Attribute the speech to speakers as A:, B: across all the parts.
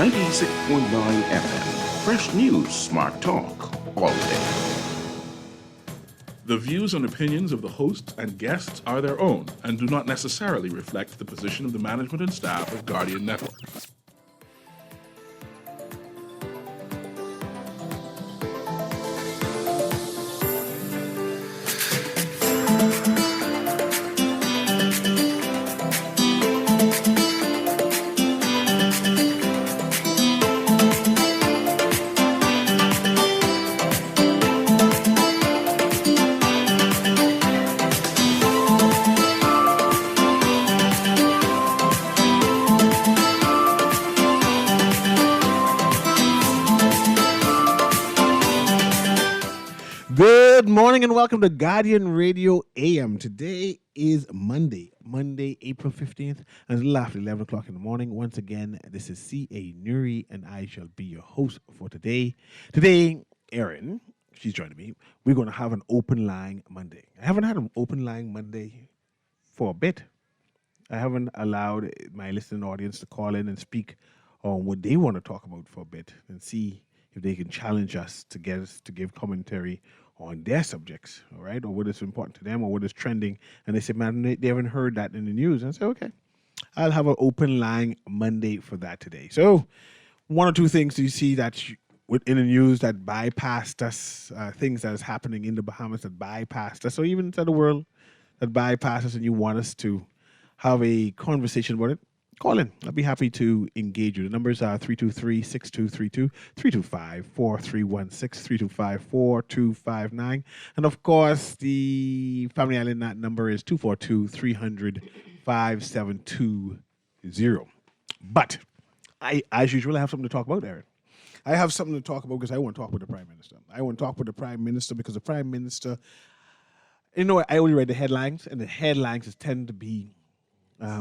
A: 96.9 FM. Fresh news, smart talk, all day.
B: The views and opinions of the hosts and guests are their own and do not necessarily reflect the position of the management and staff of Guardian Network.
C: Good morning and welcome to Guardian Radio AM. Today is Monday, April 15th, and it's a little after 11 o'clock in the morning. Once again, this is C.A. Newry, and I shall be your host for today. Today, Erin, she's joining me. We're going to have an open line Monday. I haven't had an open line Monday for a bit. I haven't allowed my listening audience to call in and speak on what they want to talk about for a bit and see if they can challenge us to get us to give commentary on their subjects, all right, or what is important to them or what is trending. And they say, man, they haven't heard that in the news. And I say, okay, I'll have an open line Monday for that today. So one or two things you see that in the news that bypassed us, things that is happening in the Bahamas that bypassed us, or even inside the world that bypassed us, and you want us to have a conversation about it, call in. I'll be happy to engage you. The numbers are 323-6232, 325-4316, 325-4259. And of course, the Family Island number is 242-300-5720. But I, as usual, I have something to talk about, Aaron. I have something to talk about because I want to talk with the Prime Minister. I want to talk with the Prime Minister because the Prime Minister, you know, I only read the headlines, and the headlines tend to be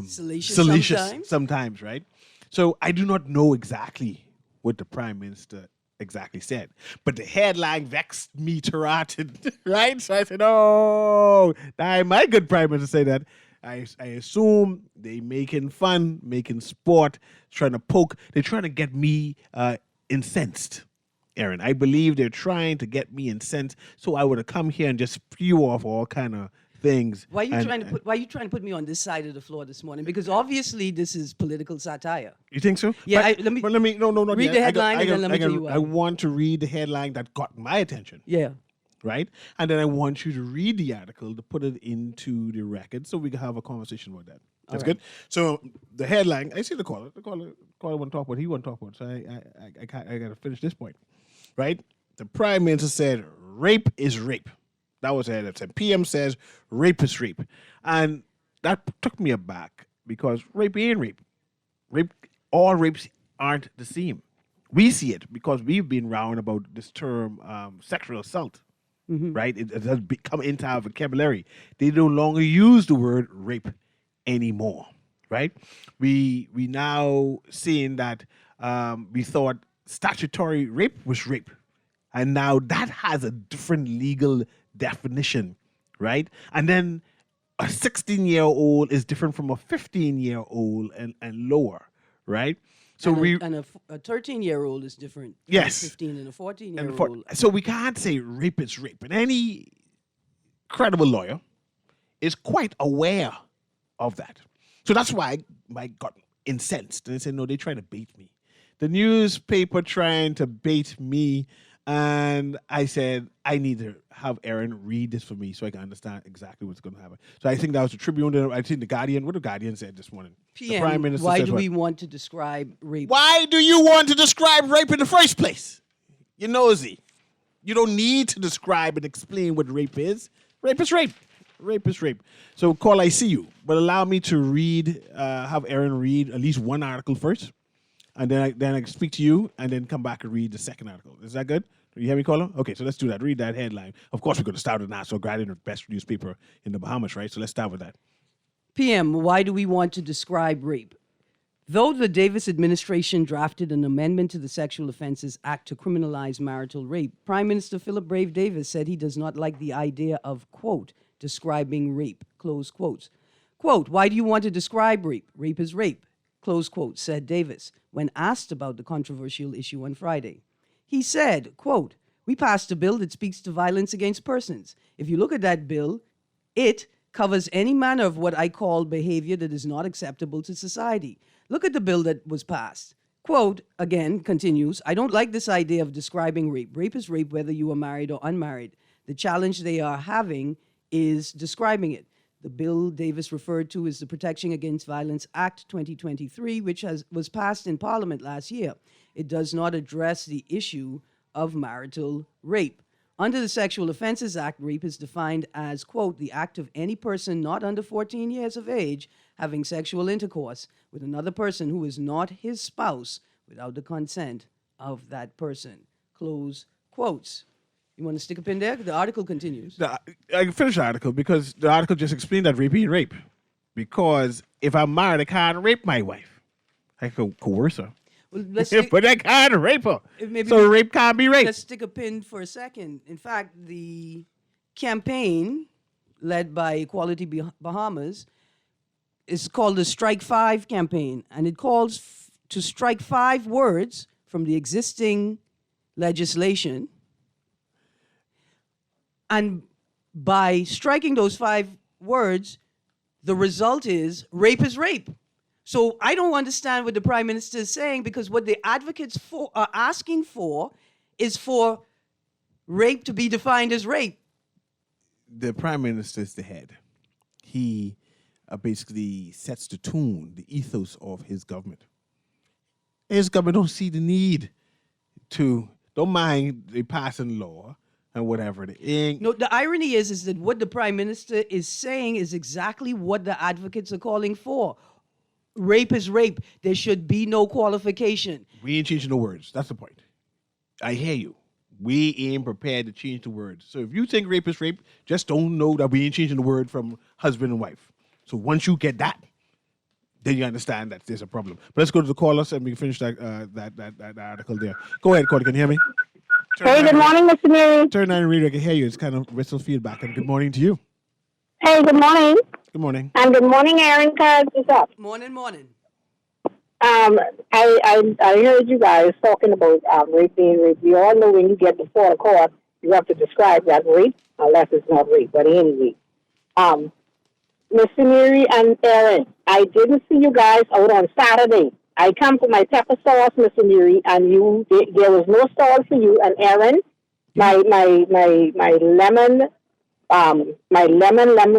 C: salacious sometimes, right? So I do not know exactly what the Prime Minister exactly said, but the headline vexed me to rotten, right? So I said, oh, my good Prime Minister say that. I assume they making fun, making sport, trying to poke. They're trying to get me incensed, Aaron. I believe they're trying to get me incensed, so I would have come here and just spew off all kind of things.
D: Why are you trying to put me on this side of the floor this morning? Because obviously this is political satire.
C: You think so?
D: Yeah,
C: read
D: the headline and then let me tell you why.
C: I want to read the headline that got my attention.
D: Yeah.
C: Right? And then I want you to read the article to put it into the record so we can have a conversation about that. That's good. So the headline, I see the caller. The caller want to talk about. He want to talk about. So I got to finish this point. Right? The Prime Minister said, rape is rape. That was the headline. Said PM says rape is rape. And that took me aback because rape ain't rape. All rapes aren't the same. We see it because we've been round about this term sexual assault. Mm-hmm. Right? It has come into our vocabulary. They no longer use the word rape anymore. Right? We now seeing that we thought statutory rape was rape. And now that has a different legal definition, right? And then a 16-year-old is different from a 15-year-old and lower, right? So
D: a 13-year-old is different.
C: Yes,
D: from a 15 and a 14-year-old.
C: So we can't say rape is rape, and any credible lawyer is quite aware of that. So that's why I got incensed, and they said, no, they're trying to bait me. The newspaper trying to bait me. And I said, I need to have Aaron read this for me so I can understand exactly what's going to happen. So I think that was the Tribune. I think the Guardian. What the Guardian said this morning.
D: PM,
C: the Prime Minister
D: why
C: says
D: do
C: what?
D: we want to describe rape?
C: Why do you want to describe rape in the first place? You're nosy. You don't need to describe and explain what rape is. Rape is rape. Rape is rape. So, call, I see you. But allow me to read, have Aaron read at least one article first. And then I can speak to you and then come back and read the second article. Is that good? You hear me, caller? Okay, so let's do that. Read that headline. Of course, we're going to start with National Guardian, the best newspaper in the Bahamas, right? So let's start with that.
D: PM, why do we want to describe rape? Though the Davis administration drafted an amendment to the Sexual Offences Act to criminalize marital rape, Prime Minister Philip Brave Davis said he does not like the idea of, quote, describing rape, close quotes. Quote, why do you want to describe rape? Rape is rape. close quote, said Davis, when asked about the controversial issue on Friday. He said, quote, "We passed a bill that speaks to violence against persons. If you look at that bill, it covers any manner of what I call behavior that is not acceptable to society. Look at the bill that was passed." Quote, again, continues, "I don't like this idea of describing rape. Rape is rape whether you are married or unmarried. The challenge they are having is describing it. The bill Davis referred to is the Protection Against Violence Act 2023, which was passed in Parliament last year. It does not address the issue of marital rape. Under the Sexual Offenses Act, rape is defined as, quote, the act of any person not under 14 years of age having sexual intercourse with another person who is not his spouse without the consent of that person," close quotes. You want to stick a pin there? The article continues.
C: I can finish the article because the article just explained that rape ain't rape. Because if I'm married, I can't rape my wife. I can coerce her.
D: Well, let's stick,
C: But I can't rape her.
D: maybe
C: So rape can't be rape.
D: let's stick a pin for a second. In fact, the campaign led by Equality Bahamas is called the Strike 5 campaign, and it calls to strike 5 words from the existing legislation. And by striking those 5 words, the result is rape. So I don't understand what the Prime Minister is saying, because what the advocates are asking for is for rape to be defined as rape.
C: The Prime Minister is the head. He basically sets the tune, the ethos of his government. His government don't see the need to, don't mind the passing law and whatever it is.
D: No, the irony is that what the Prime Minister is saying is exactly what the advocates are calling for. Rape is rape. There should be no qualification.
C: We ain't changing the words. That's the point. I hear you. We ain't prepared to change the words. So if you think rape is rape, just don't know that we ain't changing the word from husband and wife. So once you get that, then you understand that there's a problem. But let's go to the callers and we can finish that article there. Go ahead, caller. Can you hear me?
E: Hey, good morning, Mr. Newry.
C: Turn on and read. I can hear you. It's kind of whistle feedback. And good morning to you.
E: Hey, good morning.
C: Good morning.
E: And good morning, Aaron. What's up?
D: Morning.
E: I heard you guys talking about rape being rape. We all know when you get before the court, you have to describe that rape, unless it's not rape, but anyway. Mr. Newry and Aaron, I didn't see you guys out on Saturday. I come for my pepper sauce, Mr. Newry, and there was no stall for you. And Aaron, my lemon,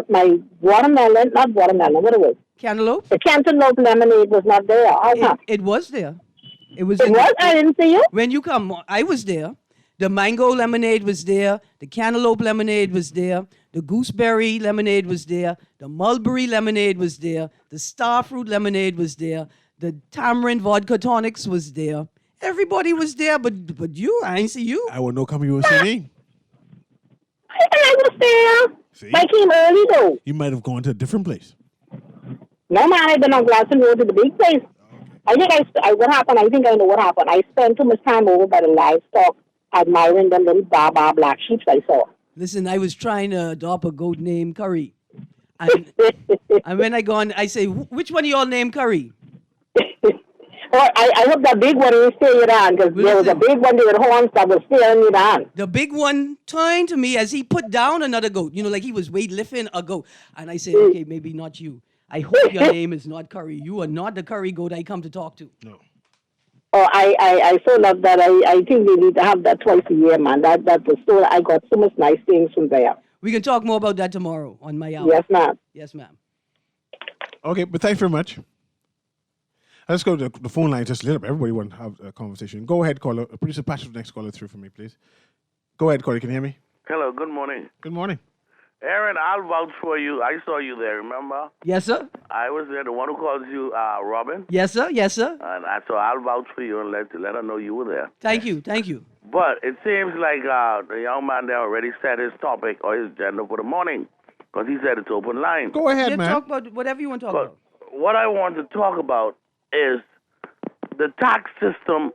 E: my watermelon, not watermelon, what it was?
D: Cantaloupe?
E: The cantaloupe lemonade was not there.
D: It was there. It was.
E: I didn't see you.
D: When you come, I was there. The mango lemonade was there. The cantaloupe lemonade was there. The gooseberry lemonade was there. The mulberry lemonade was there. The starfruit lemonade was there. The tamarind vodka tonics was there. Everybody was there, but you, I ain't see you.
C: I will know come you were saying.
E: I was there.
C: See?
E: I came early though.
C: You might have gone to a different place.
E: No man, I've been on Glasson Road to the big place. I think what happened, I think I know what happened. I spent too much time over by the livestock admiring the little baba black sheep I saw.
D: Listen, I was trying to adopt a goat named Curry. And, and when I go on, I say, which one of y'all named Curry?
E: I hope that big one didn't stare you down, because there was a big one with horns that was staring you down.
D: The big one turned to me as he put down another goat. You know, like he was weightlifting a goat. And I said, okay, maybe not you. I hope your name is not Curry. You are not the Curry goat I come to talk to.
C: No.
E: Oh, I so love that. I think we need to have that twice a year, man. That the store, I got so much nice things from there.
D: We can talk more about that tomorrow on my hour.
E: Yes, ma'am.
D: Yes, ma'am.
C: Okay, but thanks very much. Let's go to the phone line just a little bit. Everybody want to have a conversation. Go ahead, caller. Producer Patrick, the next caller through for me, please. Go ahead, caller. Can you hear me?
F: Hello, good morning.
C: Good morning.
F: Aaron, I'll vouch for you. I saw you there, remember?
D: Yes, sir.
F: I was there, the one who calls you Robin.
D: Yes, sir. Yes, sir.
F: And so I'll vouch for you and let her know you were there.
D: Thank you. Thank you.
F: But it seems like the young man there already set his topic or his agenda for the morning, because he said it's open line.
C: Go ahead,
D: Yeah,
C: man.
D: talk about whatever you want to talk
F: But
D: about.
F: what I want to talk about is the tax system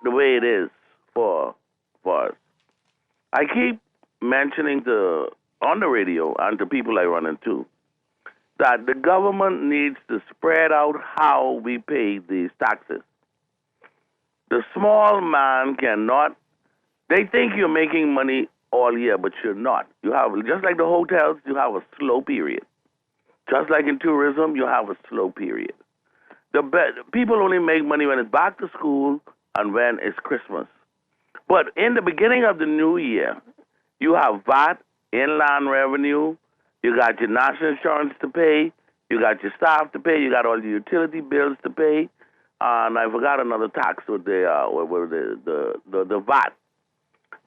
F: the way it is for us. I keep mentioning on the radio and to people I run into that the government needs to spread out how we pay these taxes. The small man cannot. They think you're making money all year, but you're not. You have, just like the hotels, you have a slow period. Just like in tourism, you have a slow period. People only make money when it's back to school and when it's Christmas. But in the beginning of the new year, you have VAT, inland revenue, you got your national insurance to pay, you got your staff to pay, you got all your utility bills to pay, and I forgot another tax with the VAT.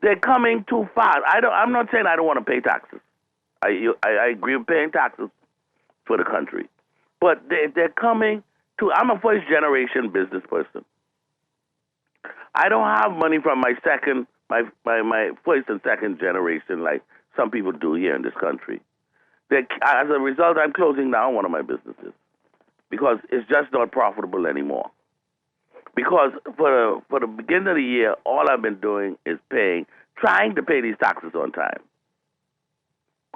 F: They're coming too fast. I'm not saying I don't want to pay taxes. I agree with paying taxes for the country, but they're coming to. I'm a first generation business person. I don't have money from my first and second generation like some people do here in this country. As a result, I'm closing down one of my businesses because it's just not profitable anymore. Because for the beginning of the year, all I've been doing is trying to pay these taxes on time.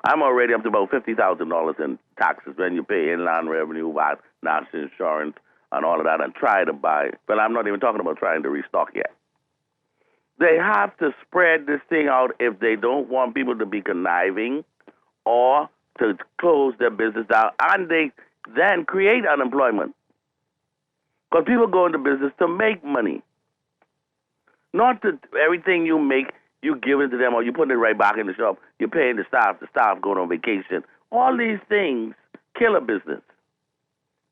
F: I'm already up to about $50,000 in taxes when you pay inland revenue, VAT, national insurance, and all of that, and try to buy. But I'm not even talking about trying to restock yet. They have to spread this thing out if they don't want people to be conniving or to close their business down, and they then create unemployment. Because people go into business to make money. Not to everything you make, you give it to them or you put it right back in the shop. You're paying the staff going on vacation. All these things kill a business.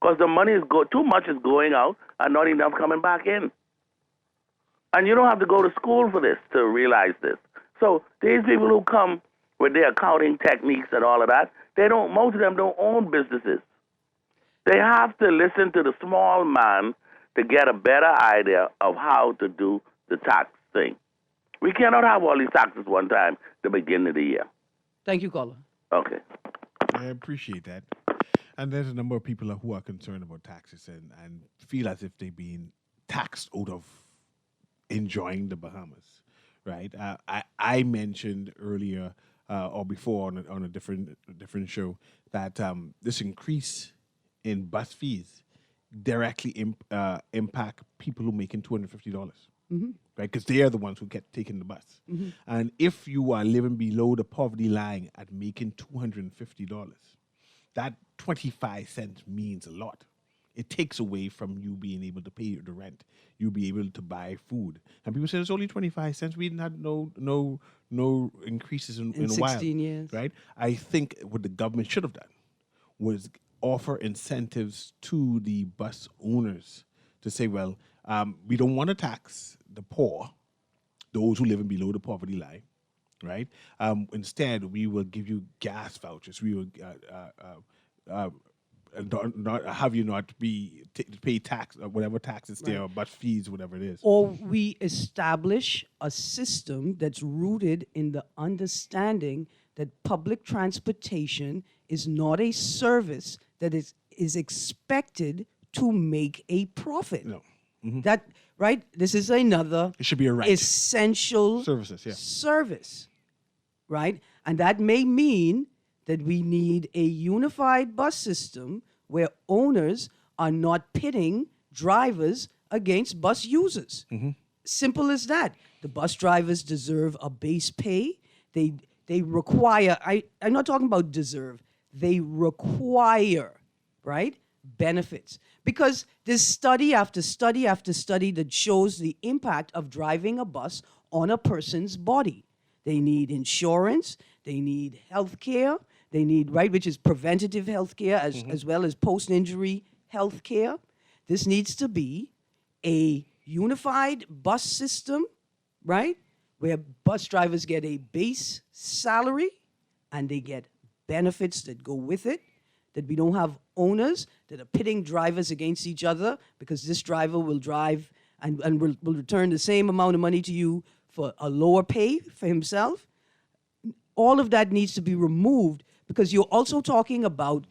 F: Because the money too much is going out and not enough coming back in. And you don't have to go to school for this to realize this. So these people who come with their accounting techniques and all of that, most of them don't own businesses. They have to listen to the small man to get a better idea of how to do the tax thing. We cannot have all these taxes one time at the beginning of the year.
D: Thank you, caller.
F: Okay.
C: I appreciate that. And there's a number of people who are concerned about taxes and feel as if they're being taxed out of enjoying the Bahamas, right? I mentioned earlier or before on a different show that this increase in bus fees directly impact people who are making $250, right? Because they are the ones who get taking the bus. And if you are living below the poverty line at making $250, that 25 cents means a lot. It takes away from you being able to pay the rent. You be able to buy food. And people say it's only 25 cents. We didn't have no increases in a while.
D: 16 years.
C: Right? I think what the government should have done was offer incentives to the bus owners to say, well, we don't want to tax the poor, those who live below the poverty line, right? Instead, we will give you gas vouchers. We will not have you not pay tax or whatever taxes there or bus fees, whatever it is.
D: Or we establish a system that's rooted in the understanding that public transportation is not a service that is expected to make a profit.
C: No.
D: That right? This is another
C: It should be a right.
D: essential service, right? And that may mean that we need a unified bus system where owners are not pitting drivers against bus users. Simple as that. The bus drivers deserve a base pay. They require, I'm not talking about deserve, they require, right, benefits. Because there's study after study after study that shows the impact of driving a bus on a person's body. They need insurance, they need health care, they need, right, which is preventative health care as well as post-injury health care. This needs to be a unified bus system, right, where bus drivers get a base salary and they get benefits that go with it, that we don't have owners that are pitting drivers against each other because this driver will drive and will return the same amount of money to you for a lower pay for himself. All of that needs to be removed because you're also talking about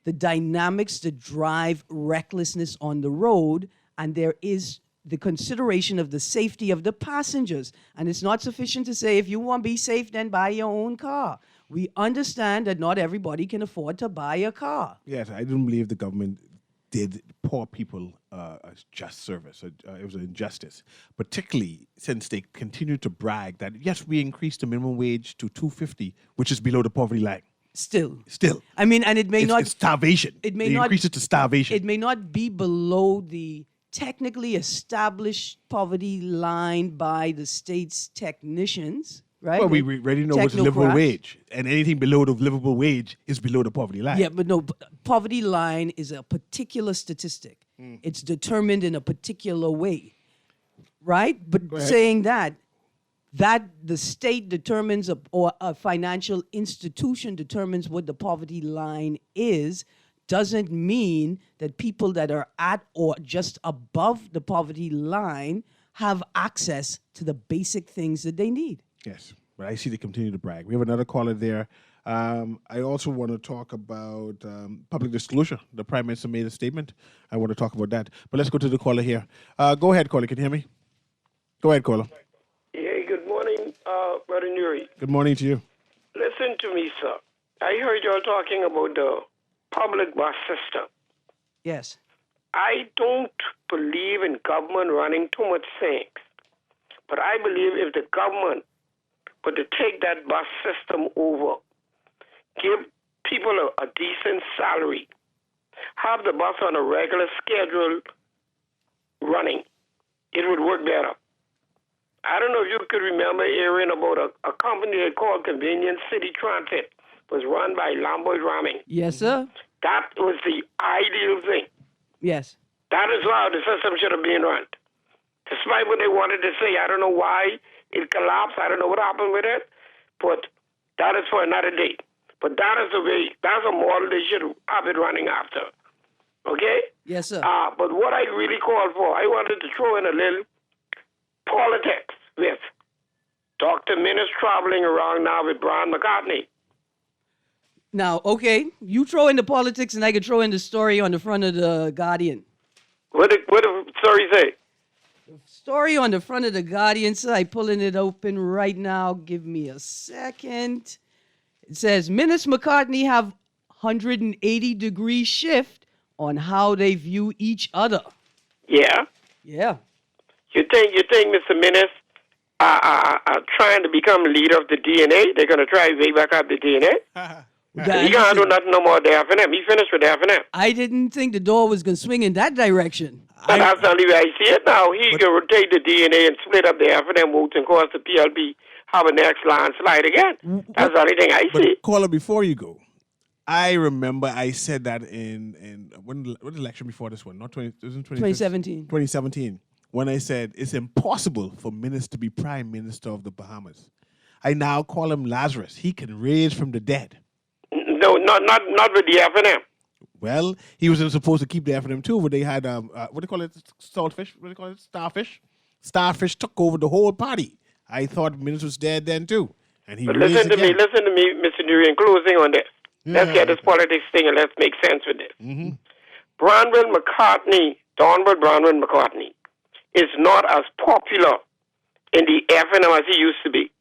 D: the dynamics that drive recklessness on the road, and there is the consideration of the safety of the passengers. And it's not sufficient to say, if you want to be safe, then buy your own car. We understand that not everybody can afford to buy a car.
C: Yes, I don't believe the government did poor people a just service. It was an injustice, particularly since they continued to brag that, yes, we increased the minimum wage to $2.50, which is below the poverty line.
D: Still.
C: Still.
D: I mean, and it may not...
C: It's starvation.
D: It may
C: they
D: not
C: increased it to starvation.
D: It may not be below the technically established poverty line by the state's technicians, right?
C: Well, we already know what's a livable
D: Technocrats.
C: wage, and anything below the livable wage is below the poverty line.
D: Yeah, but no, poverty line is a particular statistic. It's determined in a particular way, right? But
C: ahead.
D: saying that the state determines or a financial institution determines what the poverty line is doesn't mean that people that are at or just above the poverty line have access to the basic things that they need.
C: Yes, but I see they continue to brag. We have another caller there. I also want to talk about public disclosure. The Prime Minister made a statement. I want to talk about that. But let's go to the caller here. Go ahead, caller. Can you hear me? Go ahead, caller.
G: Yeah, good morning, Brother Newry.
C: Good morning to you.
G: Listen to me, sir. I heard y'all talking about the public bus system.
D: Yes.
G: I don't believe in government running too much things. But I believe if the government were to take that bus system over, give people a decent salary, have the bus on a regular schedule running, it would work better. I don't know if you could remember hearing about a company they called Convenience City Transit. It was run by Lamboy Ramming.
D: Yes, sir.
G: That was the ideal thing.
D: Yes.
G: That is how the system should have been run. Despite what they wanted to say, I don't know why it collapsed. I don't know what happened with it, but that is for another day. But that is the way, that's a model they should have it running after. Okay?
D: Yes, sir.
G: But what I really called for, I wanted to throw in a little politics with Dr. Minnis traveling around now with Brian McCartney.
D: Now, okay, you throw in the politics and I can throw in the story on the front of the Guardian.
G: What did the story say?
D: Story on the front of the Guardian, so I'm pulling it open right now. Give me a second. It says, Minnis McCartney have 180-degree shift on how they view each other.
G: Yeah.
D: Yeah.
G: You think Mr. Minnis are trying to become leader of the DNA? They're going to try way back up the DNA? He can't do nothing no more with the F&M. He finished with the F&M.
D: I didn't think the door was going to swing in that direction.
G: And that's the only way I see it now. He can rotate the DNA and split up the F&M votes and cause the PLP have a next landslide again. That's the only thing I see.
C: But caller, before you go, I remember I said that in what election before this one? Not 20, it was in
D: 2017.
C: 2017. When I said it's impossible for Minnis to be Prime Minister of the Bahamas. I now call him Lazarus. He can raise from the dead.
G: No, not with the F&M.
C: Well, he was supposed to keep the F&M too, but they had what do you call it? Saltfish? What do you call it? Starfish? Starfish took over the whole party. I thought Minnis was dead then too, and he.
G: But listen to me, Mr. Newry. In closing on this, let's get this politics thing and let's make sense with this.
C: Mm-hmm.
G: Donald Branwell McCartney, is not as popular in the F&M as he used to be.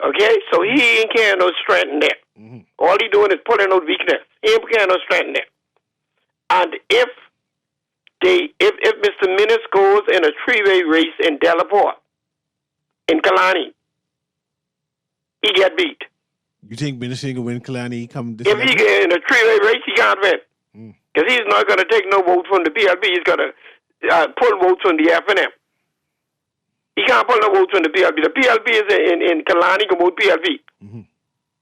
G: Okay, so he ain't carrying no strength in there.
C: Mm-hmm.
G: All he doing is pulling out weakness. He ain't carrying no strength in there. And if Mr. Minnis goes in a three-way race in Delaport, in Kalani, he get beat.
C: You think Minnis ain't gonna win Kalani come this
G: If he get in a three-way race, he can't win. Because he's not going to take no votes from the PLP. He's going to pull votes from the F&M. He can't pull no votes from the PLP. The PLP is in Kalani, can vote PLP.
C: Mm-hmm.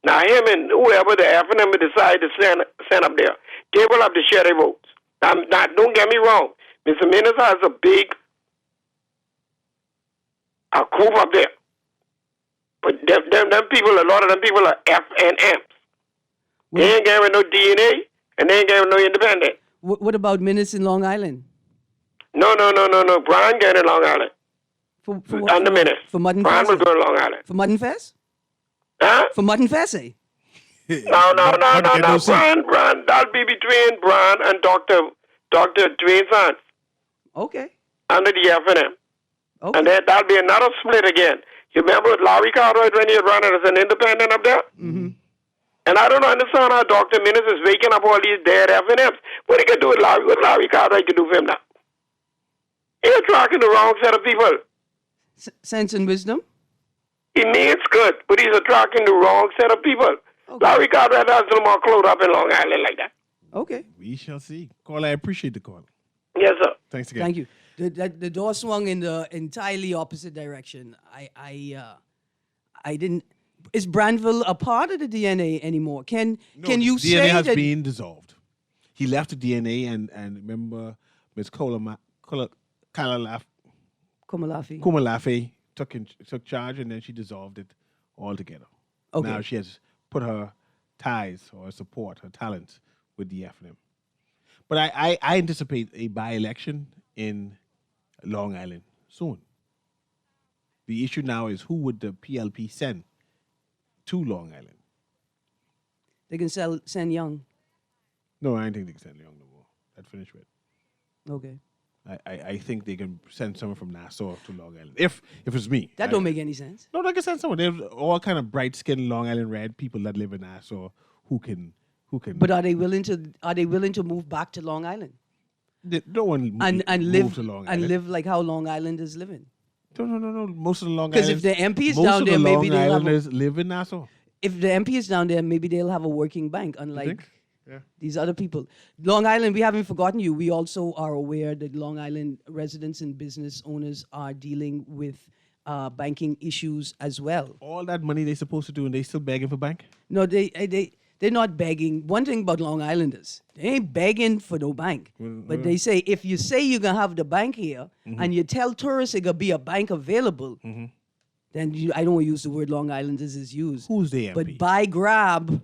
G: Now, him and whoever the F&M decide to send up there, they will have to share their votes. Now, don't get me wrong. Mr. Minnis has a big group up there. But them people, a lot of them people are F&Ms. They ain't getting no DNA, and they ain't getting no independent.
D: What about Minnis in Long Island?
G: No. Brian getting in Long Island. And the Minnis.
D: For Mutton
G: Brian
D: Fest?
G: will go to Long Island.
D: For Mutton Fest?
G: Huh?
D: For Mutton Fest, eh?
G: No. Brian, that'll be between Brian and Dr. Dwayne Sands
D: Okay.
G: under the F&M.
D: Okay.
G: And that'll be another split again. You remember Larry Cartwright when he had run as an independent up there?
D: Mm-hmm.
G: And I don't understand how Dr. Minnis is waking up all these dead F&Ms. What he could do with Larry? What Larry Cartwright could do for him now? He's attracting the wrong set of people.
D: Sense and wisdom?
G: He means good, but he's attracting the wrong set of people.
D: Okay.
G: Larry Cartwright has no more clothes up in Long Island like that.
D: Okay.
C: We shall see. Call, I appreciate the call.
G: Yes, sir.
C: Thanks again.
D: Thank you. The door swung in the entirely opposite direction. I didn't. Is Brandville a part of the DNA anymore? Can you
C: DNA
D: say
C: has
D: that?
C: been dissolved. He left the DNA, and remember, Ms. Kumalafe took charge, and then she dissolved it altogether.
D: Okay.
C: Now she has put her ties or support, her talents with the FNM. But I anticipate a by-election in Long Island soon. The issue now is who would the PLP send to Long Island?
D: They can send Young.
C: No, I don't think they can send Young no more. That finished with.
D: Okay.
C: I think they can send someone from Nassau to Long Island. If it's me.
D: That don't make any sense.
C: No, they can send someone. There's all kind of bright-skinned Long Island red people that live in Nassau who can.
D: But are they willing to move back to Long Island
C: No one
D: and
C: move
D: live
C: to Long
D: and
C: Island.
D: live like how Long Island is living?
C: No. Most of the Long
D: Because
C: Islanders.
D: if the MP is
C: most
D: down
C: of
D: there,
C: the
D: maybe
C: Long
D: they'll have
C: Islanders live in Nassau.
D: if the MP is down there, maybe they'll have a working bank, unlike
C: think? Yeah.
D: these other people. Long Island, we haven't forgotten you. We also are aware that Long Island residents and business owners are dealing with banking issues as well.
C: All that money they're supposed to do, and they still begging for bank.
D: No, they're not begging. One thing about Long Islanders, they ain't begging for no bank. But they say, if you say you're going to have the bank here and you tell tourists there's going to be a bank available, then I don't want to use the word Long Islanders is used.
C: Who's the MP?
D: But by grab,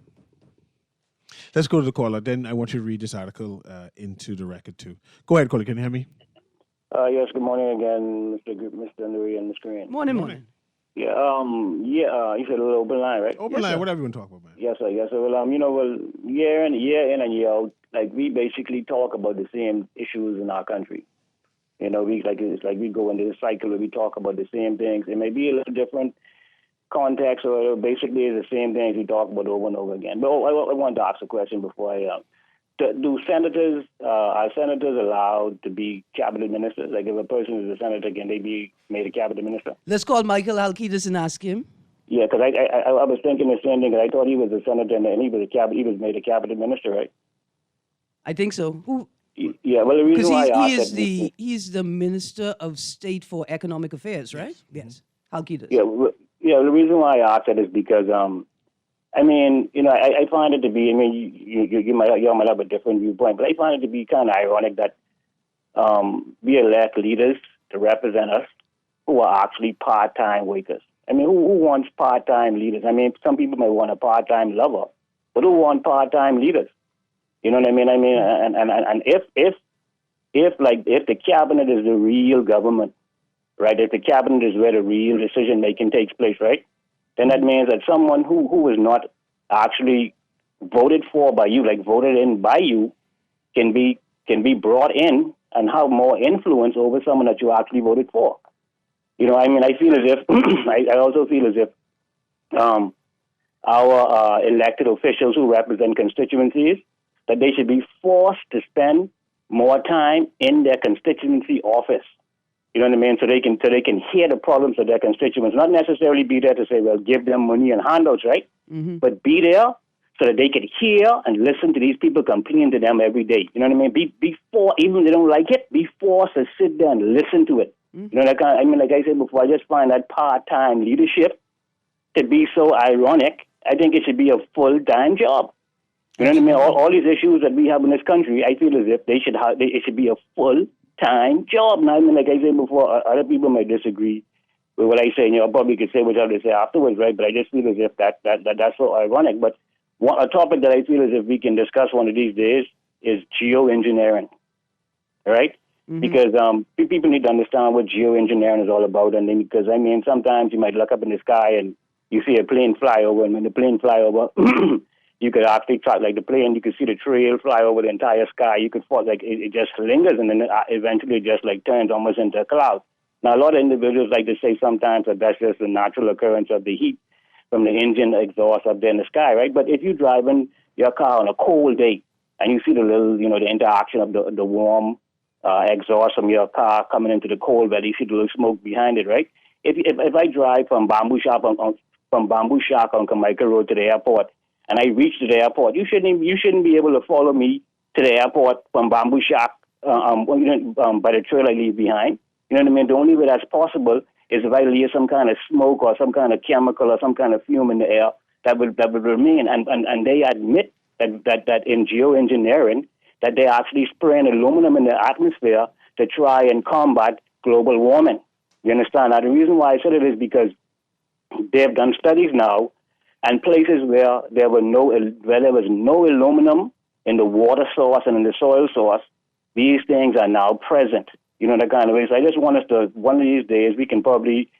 C: Let's go to the caller. Then I want you to read this article into the record too. Go ahead, caller. Can you hear me?
H: Yes, good morning again, Mr. Newry and Ms. Green.
D: morning.
H: Yeah, you said a little open line, right?
C: Open line, whatever you want to talk about, man.
H: Yes, sir. Well, year in and year out, like we basically talk about the same issues in our country. You know, it's like we go into this cycle where we talk about the same things. It may be a little different context, or basically it's the same things we talk about over and over again. But I wanted to ask a question before I. Are senators allowed to be cabinet ministers? Like if a person is a senator, can they be made a cabinet minister?
D: Let's call Michael Alkidas and ask him.
H: Yeah, because I was thinking the same thing. Cause I thought he was a senator and he was made a cabinet minister, right?
D: I think so. Who?
H: Yeah, well the reason
D: Because
H: why I asked
D: he's the Minister of State for Economic Affairs, right? Yes. Alkidas.
H: Yeah. The reason why I asked that is because I mean, you know, I find it to be. I mean, you might have a different viewpoint, but I find it to be kind of ironic that we elect leaders to represent us who are actually part-time workers. I mean, who wants part-time leaders? I mean, some people may want a part-time lover, but who want part-time leaders? You know what I mean? And if the cabinet is the real government, right? If the cabinet is where the real decision making takes place, right? Then that means that someone who is not actually voted for by you, like voted in by you, can be brought in and have more influence over someone that you actually voted for. You know, I mean, I feel as if I also feel as if our elected officials who represent constituencies, that they should be forced to spend more time in their constituency office. You know what I mean? So they can hear the problems of their constituents, not necessarily be there to say, well, give them money and handouts, right?
D: Mm-hmm.
H: But be there so that they can hear and listen to these people complain to them every day. You know what I mean? Before, even if they don't like it, be forced to sit there and listen to it. Mm-hmm. You know, like I said before, I just find that part-time leadership to be so ironic. I think it should be a full-time job. You know what I mean? All these issues that we have in this country, I feel as if it should be a full-time job. Now, I mean, like I said before, other people might disagree with what I say, and probably could say whatever they say afterwards, right? But I just feel as if that's so ironic. But a topic that I feel as if we can discuss one of these days is geoengineering, right? Mm-hmm. Because people need to understand what geoengineering is all about. And then, because, I mean, sometimes you might look up in the sky and you see a plane fly over, and when the plane fly over, you could actually track, like the plane, you could see the trail fly over the entire sky. You could fall, like it just lingers, and then eventually just like turns almost into a cloud. Now, a lot of individuals like to say sometimes that that's just a natural occurrence of the heat from the engine exhaust up there in the sky, right? But if you're driving your car on a cold day and you see the little, the interaction of the warm exhaust from your car coming into the cold weather, you see the little smoke behind it, right? If I drive from Bamboo Shack on Carmichael Road to the airport, and I reach to the airport, you shouldn't be able to follow me to the airport from Bamboo Shack by the trail I leave behind. You know what I mean? The only way that's possible is if I leave some kind of smoke or some kind of chemical or some kind of fume in the air that would remain. And they admit that in geoengineering that they're actually spraying aluminum in the atmosphere to try and combat global warming. You understand? Now, the reason why I said it is because they've done studies now, and places where there was no aluminum in the water source and in the soil source, these things are now present. You know, that kind of way. So I just want us to, one of these days, we can probably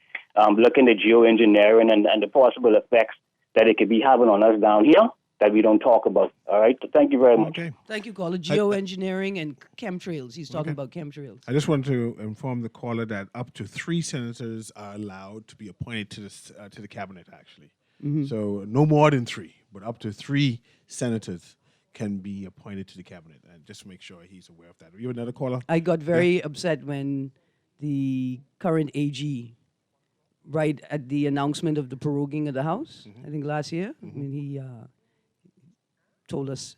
H: look into geoengineering and the possible effects that it could be having on us down here that we don't talk about. All right? So thank you very much.
C: Okay.
D: Thank you, caller. Geoengineering and chemtrails. He's talking about chemtrails.
C: I just want to inform the caller that up to 3 senators are allowed to be appointed to the cabinet, actually. So no more than 3, but up to 3 senators can be appointed to the cabinet. And just make sure he's aware of that. You have another caller?
D: I got very upset when the current AG, right at the announcement of the proroguing of the House, I think last year, when he told us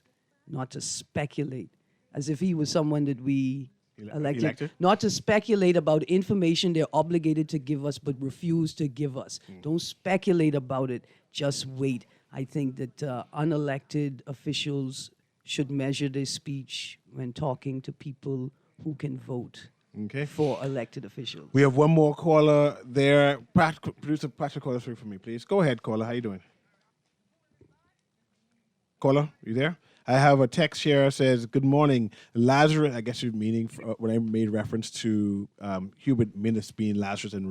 D: not to speculate, as if he was someone that we elected, not to speculate about information they're obligated to give us but refuse to give us. Don't speculate about it, just wait. I think that unelected officials should measure their speech when talking to people who can vote for elected officials.
C: We have one more caller there. Producer Patrick, caller 3 for me, please. Go ahead, caller. How you doing? Caller, you there? I have a text here that says, good morning, Lazarus. I guess you're meaning when I made reference to Hubert Minnis being Lazarus and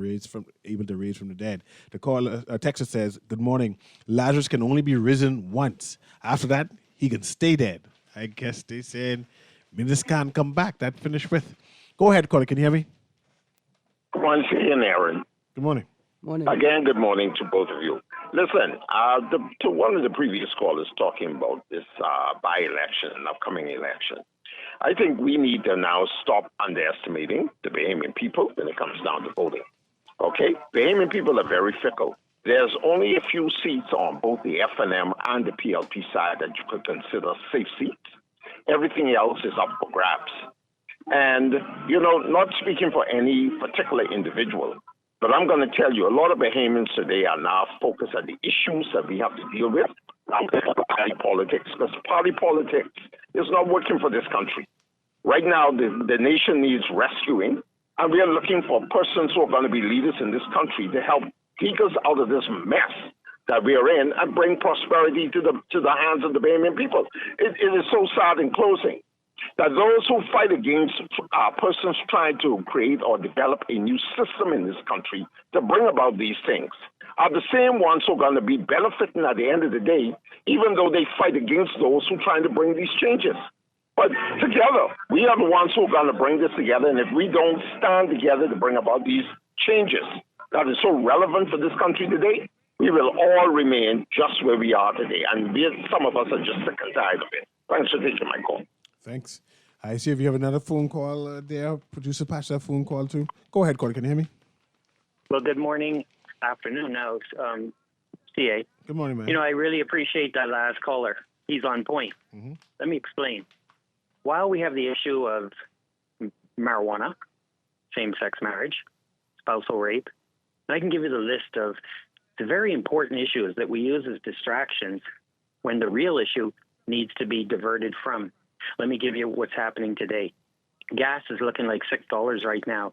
C: able to raise from the dead. The caller, text says, good morning, Lazarus can only be risen once. After that, he can stay dead. I guess they said Minnis can't come back. That finished with. Go ahead, caller. Can you hear me?
I: Once again, Aaron.
C: Good morning.
D: Morning.
I: Again, good morning to both of you. Listen, to one of the previous callers talking about this by-election and upcoming election, I think we need to now stop underestimating the Bahamian people when it comes down to voting. Okay? Bahamian people are very fickle. There's only a few seats on both the FNM and the PLP side that you could consider safe seats. Everything else is up for grabs. And, not speaking for any particular individual, but I'm going to tell you, a lot of Bahamians today are now focused on the issues that we have to deal with, not party politics, because party politics is not working for this country. Right now, the nation needs rescuing, and we are looking for persons who are going to be leaders in this country to help take us out of this mess that we are in and bring prosperity to the hands of the Bahamian people. It is so sad in closing that those who fight against persons trying to create or develop a new system in this country to bring about these things are the same ones who are going to be benefiting at the end of the day, even though they fight against those who are trying to bring these changes. But together, we are the ones who are going to bring this together, and if we don't stand together to bring about these changes that is so relevant for this country today, we will all remain just where we are today, and some of us are just sick and tired of it. Thanks for taking my call.
C: Thanks. I see if you have another phone call there. Producer Patch, that phone call too. Go ahead, caller. Can you hear me?
J: Well, good morning, afternoon now, CA.
C: Good morning, man.
J: I really appreciate that last caller. He's on point. Let me explain. While we have the issue of marijuana, same-sex marriage, spousal rape, and I can give you the list of the very important issues that we use as distractions when the real issue needs to be diverted from. Let me give you what's happening today. Gas is looking like $6 right now.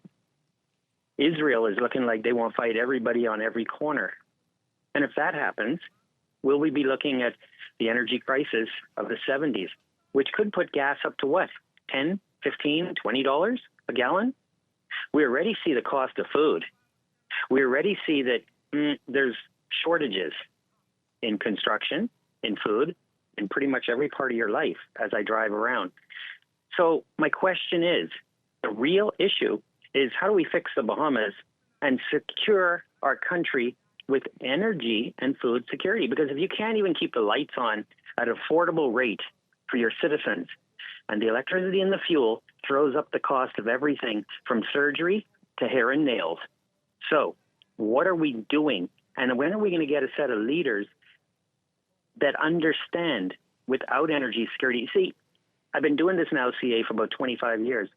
J: Israel is looking like they want to fight everybody on every corner. And if that happens, will we be looking at the energy crisis of the 70s, which could put gas up to what, $10, $15, $20 a gallon? We already see the cost of food. We already see that there's shortages in construction, in food, in pretty much every part of your life as I drive around. So my question is, the real issue is how do we fix the Bahamas and secure our country with energy and food security? Because if you can't even keep the lights on at an affordable rate for your citizens, and the electricity and the fuel throws up the cost of everything from surgery to hair and nails. So what are we doing? And when are we going to get a set of leaders that understand without energy security? See, I've been doing this now, CA, for about 25 years.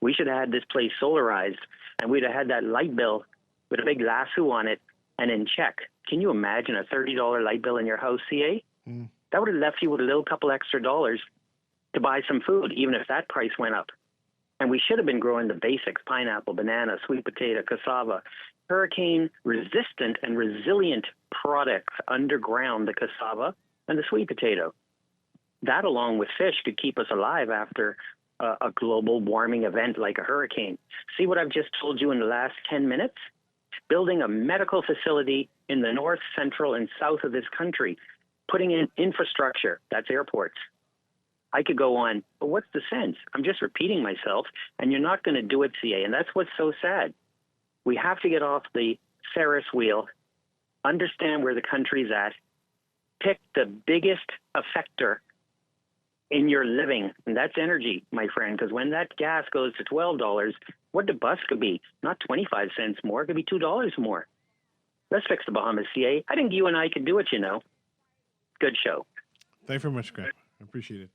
J: We should have had this place solarized, and we'd have had that light bill with a big lasso on it and in check. Can you imagine a $30 light bill in your house, CA? That would have left you with a little couple extra dollars to buy some food, even if that price went up. And we should have been growing the basics: pineapple, banana, sweet potato, cassava, hurricane-resistant and resilient products underground, the cassava and the sweet potato. That, along with fish, could keep us alive after a global warming event like a hurricane. See what I've just told you in the last 10 minutes? Building a medical facility in the north, central, and south of this country, putting in infrastructure, that's airports. I could go on, but what's the sense? I'm just repeating myself, and you're not going to do it, CA, and that's what's so sad. We have to get off the Ferris wheel, understand where the country's at, pick the biggest effector in your living, and that's energy, my friend, because when that gas goes to $12, what the bus could be? Not 25 cents more, it could be $2 more. Let's fix the Bahamas, CA. I think you and I could do it, you know. Good show.
C: Thank you very much, Greg. I appreciate it.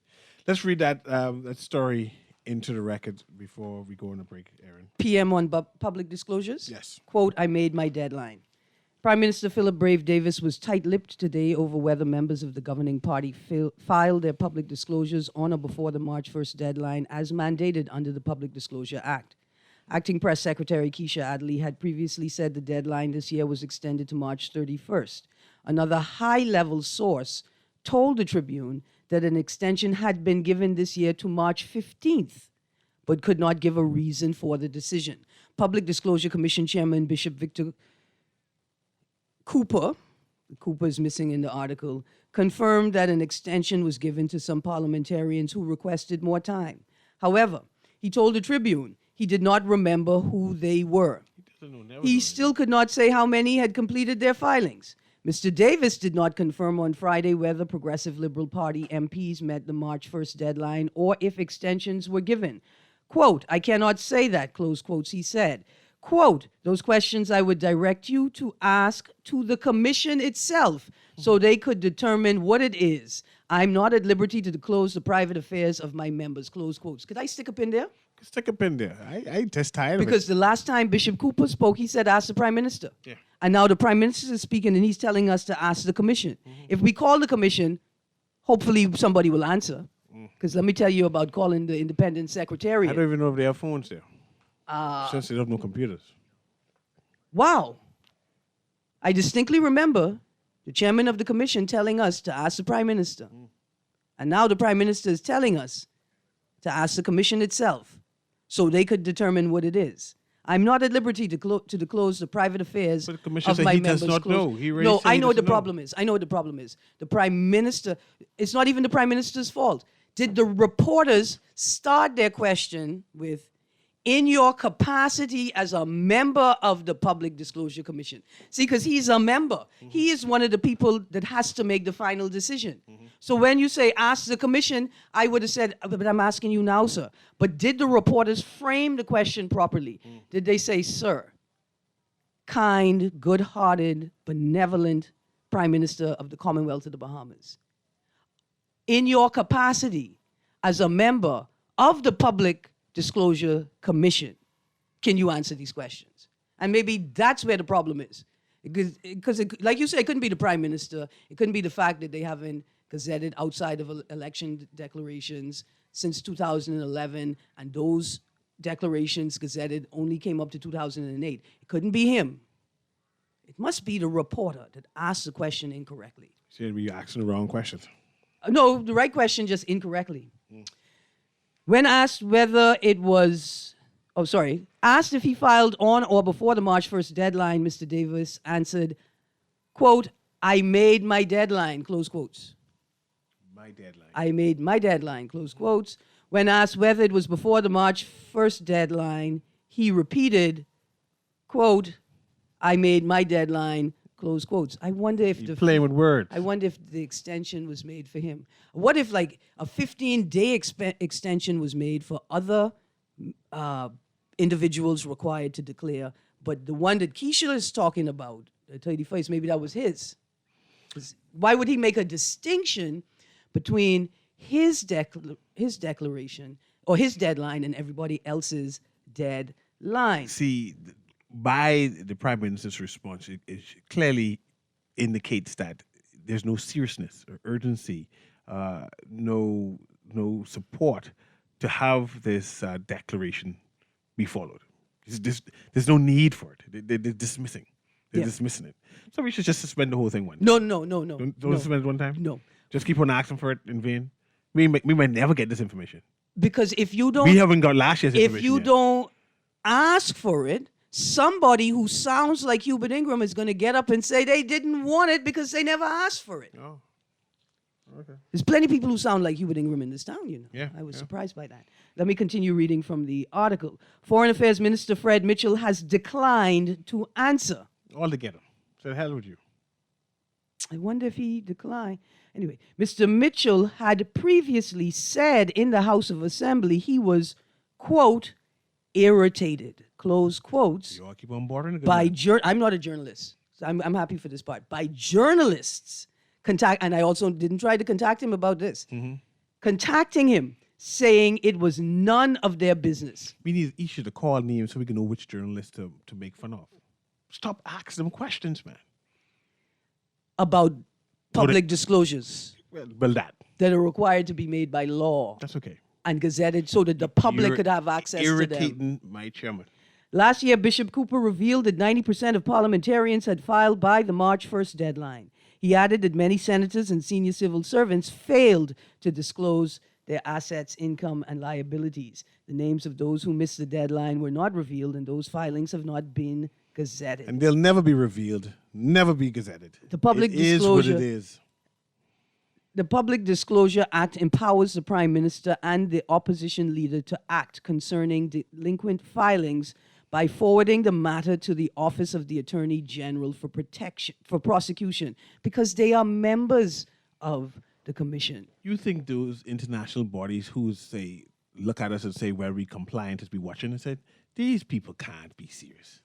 C: Let's read that story into the record before we go on a break, Aaron.
D: PM on public disclosures?
C: Yes.
D: Quote, I made my deadline. Prime Minister Philip Brave Davis was tight-lipped today over whether members of the governing party filed their public disclosures on or before the March 1st deadline as mandated under the Public Disclosure Act. Acting Press Secretary Keisha Adley had previously said the deadline this year was extended to March 31st. Another high-level source told the Tribune that an extension had been given this year to March 15th, but could not give a reason for the decision. Public Disclosure Commission Chairman Bishop Victor Cooper is missing in the article, confirmed that an extension was given to some parliamentarians who requested more time. However, he told the Tribune he did not remember who they were. He still could not say how many had completed their filings. Mr. Davis did not confirm on Friday whether Progressive Liberal Party MPs met the March 1st deadline or if extensions were given. Quote, I cannot say that, close quotes, he said. Quote, those questions I would direct you to ask to the commission itself so they could determine what it is. I'm not at liberty to disclose the private affairs of my members, close quotes. Could I stick a pin there?
C: Stick a pin there. I just tired of it.
D: Because the last time Bishop Cooper spoke, he said, ask the Prime Minister.
C: Yeah.
D: And now the Prime Minister is speaking and he's telling us to ask the commission. If we call the commission, hopefully somebody will answer. Because let me tell you about calling the Independent Secretariat.
C: I don't even know if they have phones there. Since they don't know computers.
D: Wow. I distinctly remember the chairman of the commission telling us to ask the Prime Minister. And now the Prime Minister is telling us to ask the commission itself so they could determine what it is. I'm not at liberty to disclose the private affairs
C: But the commission
D: of
C: said
D: my
C: he
D: members.
C: does not know. He already
D: No,
C: said
D: I
C: he
D: know what the
C: doesn't know.
D: problem is. I know what the problem is. The Prime Minister, it's not even the Prime Minister's fault. Did the reporters start their question with, in your capacity as a member of the Public Disclosure Commission? See, because he's a member. He is one of the people that has to make the final decision. So when you say, ask the commission, I would have said, but I'm asking you now, sir. But did the reporters frame the question properly? Did they say, sir, kind, good-hearted, benevolent Prime Minister of the Commonwealth of the Bahamas, in your capacity as a member of the Public Disclosure Commission, can you answer these questions? And maybe that's where the problem is. Because like you said, it couldn't be the Prime Minister. It couldn't be the fact that they haven't gazetted outside of election declarations since 2011, and those declarations gazetted only came up to 2008. It couldn't be him. It must be the reporter that asked the question incorrectly.
C: So you're asking the wrong questions.
D: No, the right question, just incorrectly. When asked whether it was, asked if he filed on or before the March 1st deadline, Mr. Davis answered, quote, I made my deadline, close quotes.
C: My deadline.
D: I made my deadline, close quotes. When asked whether it was before the March 1st deadline, he repeated, quote, I made my deadline, close quotes. I wonder if
C: You're playing with words.
D: I wonder if the extension was made for him. What if like a 15-day extension was made for other individuals required to declare, but the one that Keisha is talking about, the 31st, maybe that was his. Why would he make a distinction between his declaration or his deadline and everybody else's deadline?
C: See, by the Prime Minister's response, it clearly indicates that there's no seriousness or urgency, no support to have this declaration be followed. There's no need for it. They're dismissing. They're dismissing it. So we should just suspend the whole thing one time.
D: No.
C: Don't suspend it one time?
D: No.
C: Just keep on asking for it in vain. We might never get this information.
D: Because if you don't...
C: We haven't got last year's information
D: If you
C: yet.
D: don't ask for it, somebody who sounds like Hubert Ingram is going to get up and say they didn't want it because they never asked for it.
C: Oh. Okay.
D: There's plenty of people who sound like Hubert Ingram in this town, you know.
C: Yeah,
D: I was
C: yeah.
D: surprised by that. Let me continue reading from the article. Foreign Affairs Minister Fred Mitchell has declined to answer.
C: All together. So the hell with you.
D: I wonder if he declined. Anyway, Mr. Mitchell had previously said in the House of Assembly he was, quote, irritated, close quotes,
C: You all keep on bordering.
D: by I'm not a journalist, so I'm happy for this part, by journalists and I also didn't try to contact him about this, contacting him, saying it was none of their business.
C: We need each of the call names so we can know which journalists to make fun of. Stop asking them questions, man.
D: About public disclosures
C: Well,
D: that are required to be made by law
C: that's okay.
D: and gazetted so that the public could have access to them.
C: Irritating my chairman.
D: Last year, Bishop Cooper revealed that 90% of parliamentarians had filed by the March 1st deadline. He added that many senators and senior civil servants failed to disclose their assets, income, and liabilities. The names of those who missed the deadline were not revealed, and those filings have not been gazetted.
C: And they'll never be revealed, never be gazetted.
D: The public
C: it
D: disclosure-
C: is what it is.
D: The Public Disclosure Act empowers the Prime Minister and the opposition leader to act concerning delinquent filings by forwarding the matter to the Office of the Attorney General for prosecution, because they are members of the commission.
C: You think those international bodies who say, look at us and say, well, we compliant, as be watching and said, these people can't be serious.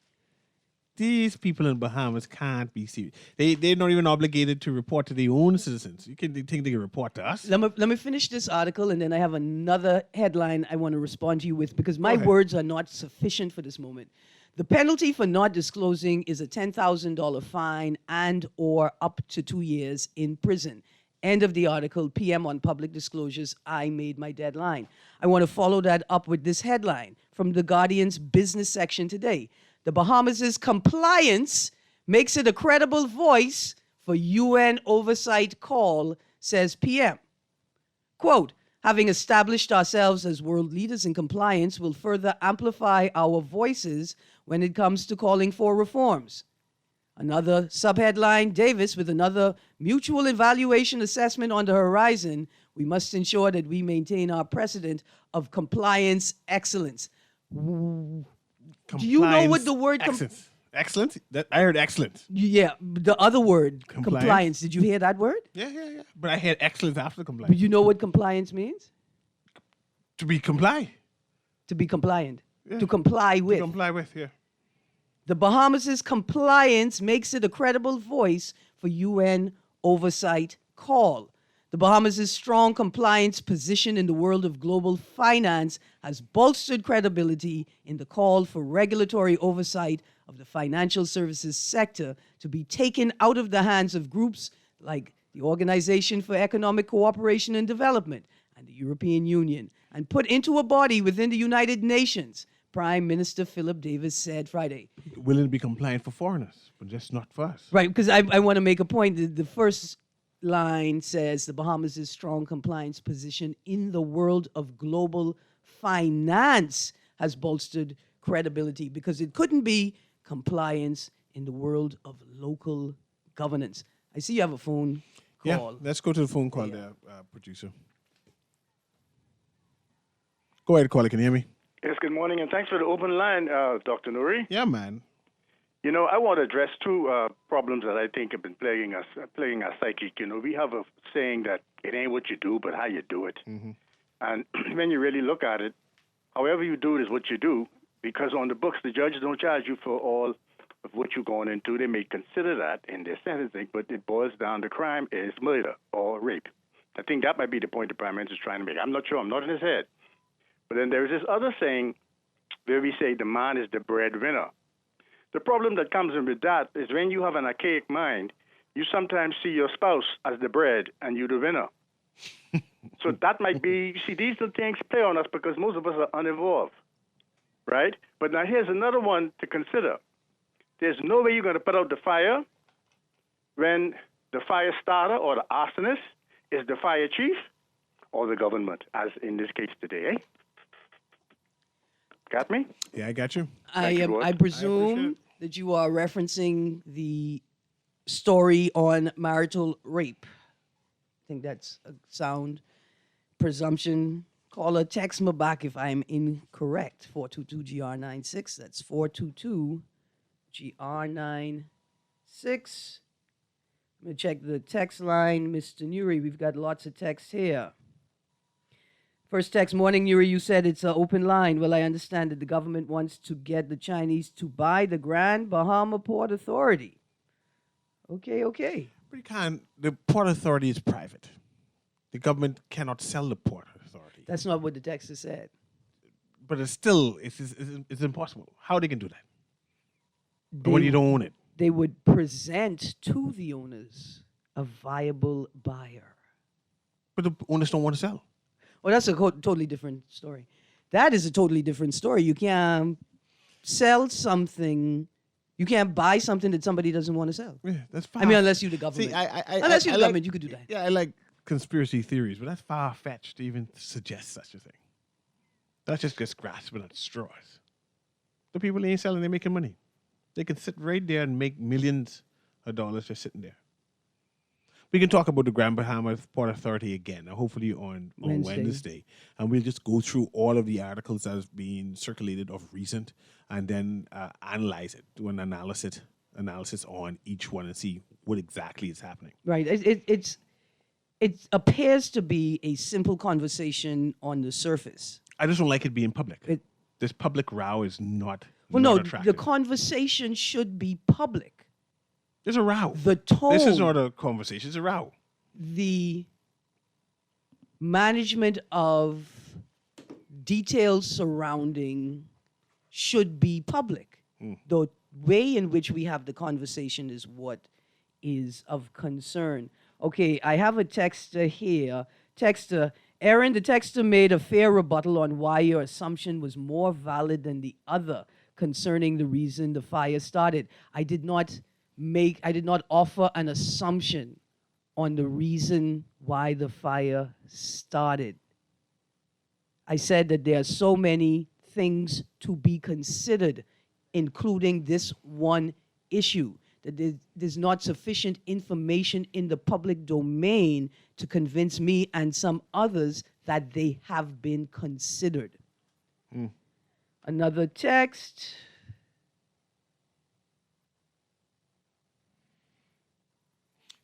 C: These people in Bahamas can't be serious. They're not even obligated to report to their own citizens. You think they can report to us?
D: Let me finish this article, and then I have another headline I want to respond to you with, because my
C: Okay.
D: words are not sufficient for this moment. The penalty for not disclosing is a $10,000 fine and or up to 2 years in prison. End of the article. PM on public disclosures. I made my deadline. I want to follow that up with this headline from The Guardian's business section today. The Bahamas' compliance makes it a credible voice for UN oversight call, says PM. Quote, having established ourselves as world leaders in compliance will further amplify our voices when it comes to calling for reforms. Another subheadline, Davis, with another mutual evaluation assessment on the horizon, we must ensure that we maintain our precedent of compliance excellence. Do you know what the word...
C: Excellent? I heard excellent.
D: Yeah, the other word,
C: Compliance.
D: compliance. Did you hear that word?
C: Yeah. But I heard excellent after
D: But
C: compliance.
D: you know what compliance means?
C: To be comply.
D: To be compliant.
C: Yeah.
D: To comply with.
C: To comply with, yeah.
D: The Bahamas' compliance makes it a credible voice for UN oversight call. The Bahamas' strong compliance position in the world of global finance has bolstered credibility in the call for regulatory oversight of the financial services sector to be taken out of the hands of groups like the Organization for Economic Cooperation and Development and the European Union and put into a body within the United Nations, Prime Minister Philip Davis said Friday.
C: Willing to be compliant for foreigners, but just not for us.
D: Right, because I want to make a point. The first line says the Bahamas' strong compliance position in the world of global finance has bolstered credibility, because it couldn't be compliance in the world of local governance. I see you have a phone call.
C: Yeah, let's go to the phone call there, producer. Go ahead, caller. Can you hear me?
K: Yes, good morning, and thanks for the open line, Dr. Newry.
C: Yeah, man.
K: You know, I want to address two problems that I think have been plaguing our psyche. You know, we have a saying that it ain't what you do, but how you do it.
C: Mm-hmm.
K: And when you really look at it, however you do it is what you do, because on the books, the judges don't charge you for all of what you're going into. They may consider that in their sentencing, but it boils down to crime is murder or rape. I think that might be the point the Prime Minister is trying to make. I'm not sure. I'm not in his head. But then there's this other saying where we say the man is the breadwinner. The problem that comes in with that is when you have an archaic mind, you sometimes see your spouse as the bread and you the winner. So that might be, you see, these little things play on us because most of us are uninvolved, right? But now here's another one to consider. There's no way you're going to put out the fire when the fire starter or the arsonist is the fire chief or the government, as in this case today, eh? Got me?
C: Yeah, I got you.
D: I presume that you are referencing the story on marital rape. I think that's a sound presumption. Call or text me back if I'm incorrect. 422-GR96. That's 422-GR96. I'm going to check the text line. Mr. Newry, we've got lots of text here. First text, morning, Newry, you said it's an open line. Well, I understand that the government wants to get the Chinese to buy the Grand Bahama Port Authority. Okay.
C: But you can't. The Port Authority is private. The government cannot sell the Port Authority.
D: That's not what the text has said.
C: But it's still, it's impossible. How they can do that? When you don't own it.
D: They would present to the owners a viable buyer.
C: But the owners don't want to sell.
D: Well, that's a totally different story. That is a totally different story. You can't sell something. You can't buy something that somebody doesn't want to sell.
C: Yeah, that's fine.
D: I mean, unless you're the government.
C: See,
D: unless you're the government, you could do that.
C: Yeah, I like conspiracy theories, but that's far-fetched to even suggest such a thing. That's just gets grasping at straws. The people ain't selling, they're making money. They can sit right there and make millions of dollars just sitting there. We can talk about the Grand Bahama Port Authority again, hopefully on Wednesday. And we'll just go through all of the articles that have been circulated of recent and then analyze it, do an analysis on each one and see what exactly is happening.
D: Right. It appears to be a simple conversation on the surface.
C: I just don't like it being public. This public row is not attractive.
D: The conversation should be public.
C: There's a row.
D: The tone.
C: This is not a conversation, it's a row.
D: The management of details surrounding should be public. The way in which we have the conversation is what is of concern. Okay, I have a texter here. Texter, Aaron, the texter made a fair rebuttal on why your assumption was more valid than the other concerning the reason the fire started. I did not offer an assumption on the reason why the fire started. I said that there are so many things to be considered, including this one issue, that there's not sufficient information in the public domain to convince me and some others that they have been considered. Another text.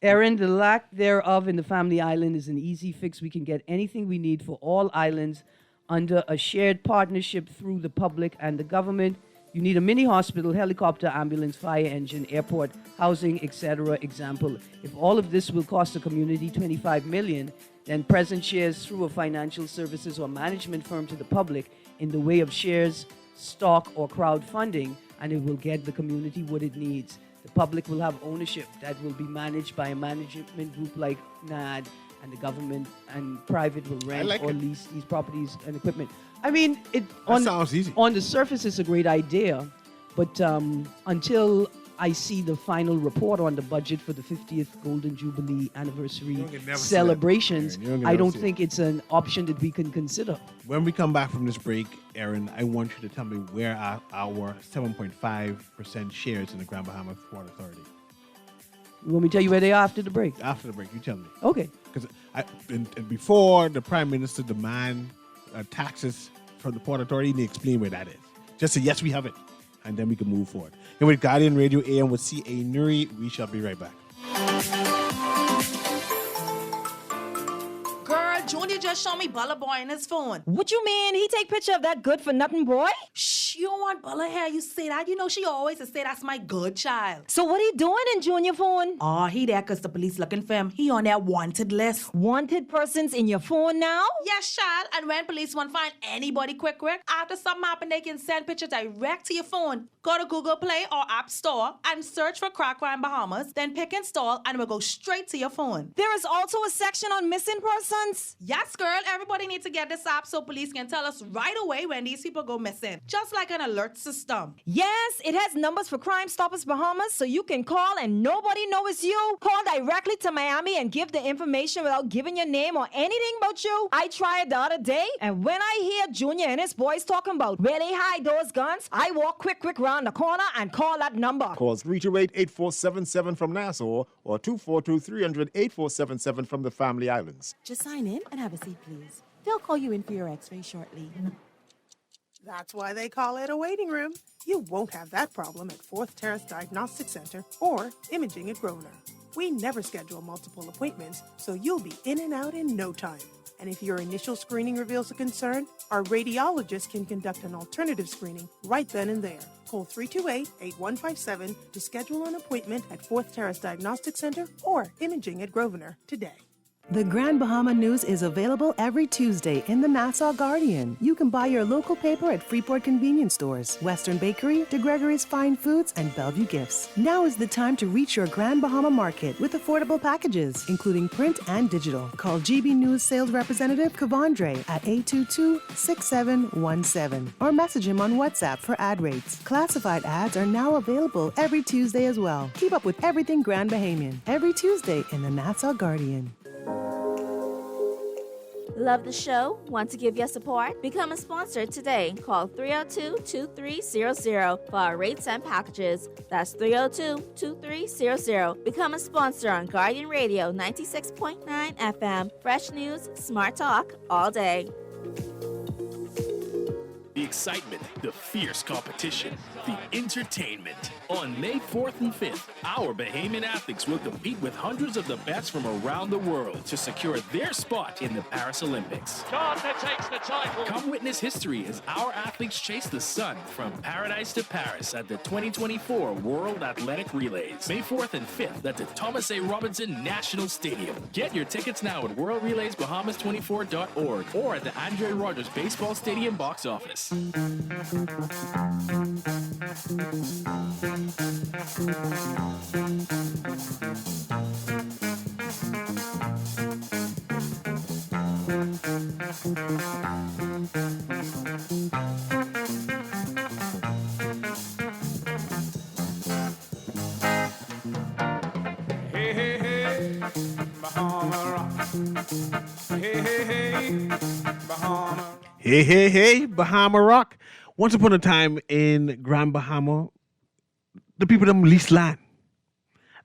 D: Aaron, the lack thereof in the family island is an easy fix. We can get anything we need for all islands under a shared partnership through the public and the government. You need a mini hospital, helicopter, ambulance, fire engine, airport, housing, etc. Example. If all of this will cost the community $25 million, then present shares through a financial services or management firm to the public in the way of shares, stock, or crowdfunding, and it will get the community what it needs. The public will have ownership that will be managed by a management group like NAD, and the government and private will rent or lease these properties and equipment. I mean,
C: sounds easy.
D: On the surface, it's a great idea, but until I see the final report on the budget for the 50th Golden Jubilee anniversary celebrations, I don't think it's an option that we can consider.
C: When we come back from this break, Aaron, I want you to tell me where are our 7.5% shares in the Grand Bahama Port Authority.
D: You want me to tell you where they are after the break?
C: After the break, you tell me.
D: Okay.
C: Because before the Prime Minister demand taxes from the Port Authority and explain where that is. Just say, yes, we have it. And then we can move forward. And with Guardian Radio AM with C.A. Newry, we shall be right back.
L: Girl, Junior just showed me Bella Boy in his phone.
M: What you mean? He take picture of that good-for-nothing boy?
L: Shh, you don't want Bella hair. You say that. You know she always say that's my good child.
M: So what he doing in Junior phone?
L: Oh, he there because the police looking for him. He on that wanted list.
M: Wanted persons in your phone now?
L: Yes, child. And when police want to find anybody quick, after something happen, they can send picture direct to your phone. Go to Google Play or App Store and search for Crack Crime Bahamas. Then pick install and it will go straight to your phone.
M: There is also a section on missing persons?
L: Yes, girl. Everybody needs to get this app so police can tell us right away when these people go missing. Just like an alert system.
M: Yes, it has numbers for Crime Stoppers Bahamas so you can call and nobody knows it's you. Call directly to Miami and give the information without giving your name or anything about you. I tried the other day, and when I hear Junior and his boys talking about where they hide those guns, I walk quick round the corner and call that number.
N: Call 328-8477 from Nassau or 242-300-8477 from the Family Islands.
O: Just sign in and have a seat, please. They'll call you in for your x-ray shortly.
P: That's why they call it a waiting room. You won't have that problem at 4th Terrace Diagnostic Center or Imaging at Grosvenor. We never schedule multiple appointments, so you'll be in and out in no time. And if your initial screening reveals a concern, our radiologist can conduct an alternative screening right then and there. Call 328-8157 to schedule an appointment at 4th Terrace Diagnostic Center or Imaging at Grosvenor today.
Q: The Grand Bahama News is available every Tuesday in the Nassau Guardian. You can buy your local paper at Freeport Convenience Stores, Western Bakery, De Gregory's Fine Foods, and Bellevue Gifts. Now is the time to reach your Grand Bahama market with affordable packages, including print and digital. Call GB News Sales Representative Kavandre at 822-6717 or message him on WhatsApp for ad rates. Classified ads are now available every Tuesday as well. Keep up with everything Grand Bahamian every Tuesday in the Nassau Guardian.
R: Love the show? Want to give your support? Become a sponsor today. Call 302-2300 for our rates and packages. That's 302-2300. Become a sponsor on Guardian Radio 96.9 FM. Fresh news, smart talk, all day.
S: The excitement, the fierce competition, the entertainment. On May 4th and 5th, our Bahamian athletes will compete with hundreds of the best from around the world to secure their spot in the Paris Olympics.
T: Gardner takes the title.
S: Come witness history as our athletes chase the sun from paradise to Paris at the 2024 World Athletic Relays. May 4th and 5th at the Thomas A. Robinson National Stadium. Get your tickets now at worldrelaysbahamas24.org or at the Andre Rogers Baseball Stadium box office.
T: Hey, hey, hey, Bahama rock. Hey, hey, hey, Bahama.
C: Hey, hey, hey, Bahama Rock. Once upon a time in Grand Bahama, the people them lease land.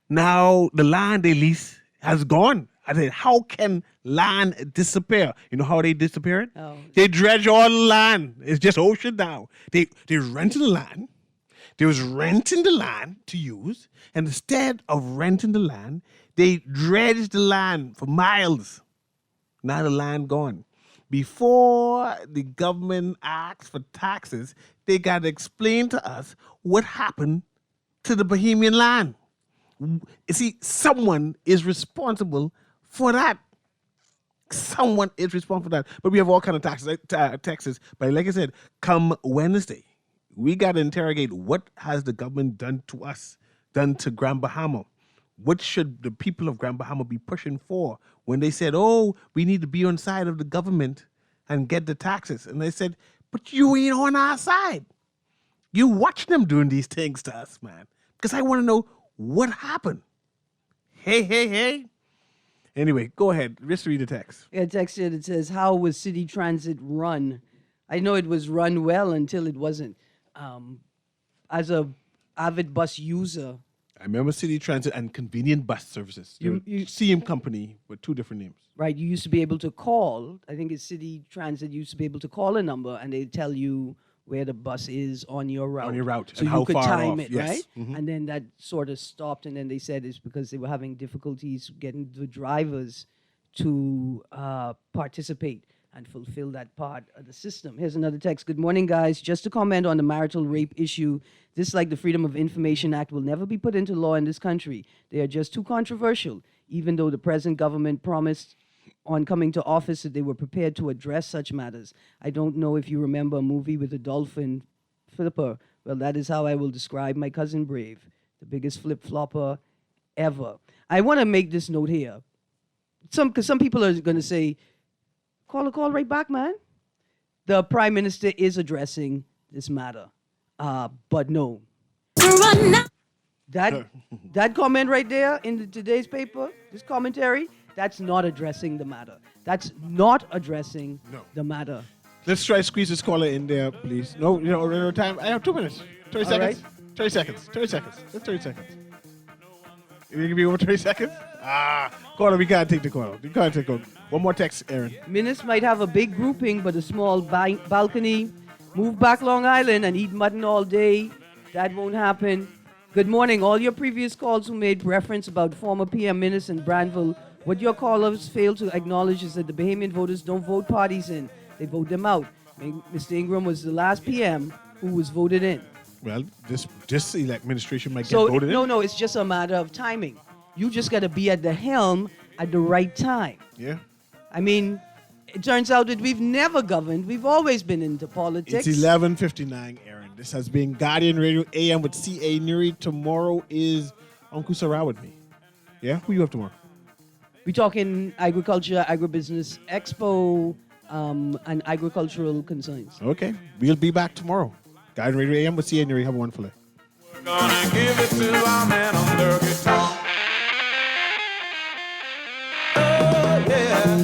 C: Now the land they lease has gone. I said, how can land disappear? You know how they disappeared?
D: Oh.
C: They dredge all the land. It's just ocean now. They rented the land. They was renting the land to use, and instead of renting the land, they dredged the land for miles. Now the land gone. Before the government asks for taxes, they got to explain to us what happened to the Bahamian land. You see, someone is responsible for that. Someone is responsible for that. But we have all kind of taxes. But like I said, come Wednesday, we got to interrogate what has the government done to us, done to Grand Bahama. What should the people of Grand Bahama be pushing for when they said, oh, we need to be on side of the government and get the taxes? And they said, but you ain't on our side. You watch them doing these things to us, man. Because I want to know what happened. Hey, hey, hey. Anyway, go ahead. Just read the text.
D: A text here that says, how was city transit run? I know it was run well until it wasn't. As a avid bus user,
C: I remember City Transit and Convenient Bus Services. You same company with two different names.
D: Right, you used to be able to call. I think it's City Transit used to be able to call a number and they tell you where the bus is on your route.
C: On your route,
D: so
C: and
D: you
C: how
D: could
C: far
D: time
C: off,
D: it,
C: yes.
D: right?
C: Mhm.
D: And then that sort of stopped, and then they said it's because they were having difficulties getting the drivers to participate and fulfill that part of the system. Here's another text. Good morning, guys. Just to comment on the marital rape issue, this, like the Freedom of Information Act, will never be put into law in this country. They are just too controversial, even though the present government promised on coming to office that they were prepared to address such matters. I don't know if you remember a movie with a dolphin flipper. Well, that is how I will describe my cousin Brave, the biggest flip-flopper ever. I want to make this note here. Because some people are going to say, call right back, man. The Prime Minister is addressing this matter. But no. That comment right there in today's paper, this commentary, that's not addressing the matter. That's not addressing the matter.
C: Let's try to squeeze this caller in there, please. No time. I have 2 minutes. 30
D: All
C: seconds.
D: right.
C: 30 seconds. 30 seconds. Just 30 seconds. You give me over 30 seconds? Caller, we can't take the call. We can't take it. One more text, Aaron.
D: Ministers might have a big grouping, but a small balcony. Move back Long Island and eat mutton all day. That won't happen. Good morning. All your previous calls who made reference about former PM Minister in Brandville, what your callers fail to acknowledge is that the Bahamian voters don't vote parties in. They vote them out. Mr. Ingram was the last PM who was voted in.
C: Well, this administration might get
D: So,
C: voted in.
D: no, it's just a matter of timing. You just got to be at the helm at the right time.
C: Yeah.
D: I mean, it turns out that we've never governed. We've always been into politics.
C: It's 11:59, Aaron. This has been Guardian Radio AM with C.A. Newry. Tomorrow is Uncle Sarah with me. Yeah? Who you have tomorrow?
D: We're talking agriculture, agribusiness expo, and agricultural concerns.
C: Okay. We'll be back tomorrow. Guardian Radio AM with C.A. Newry. Have a wonderful day.
T: We're gonna give it to our man on the guitar. Oh, yeah.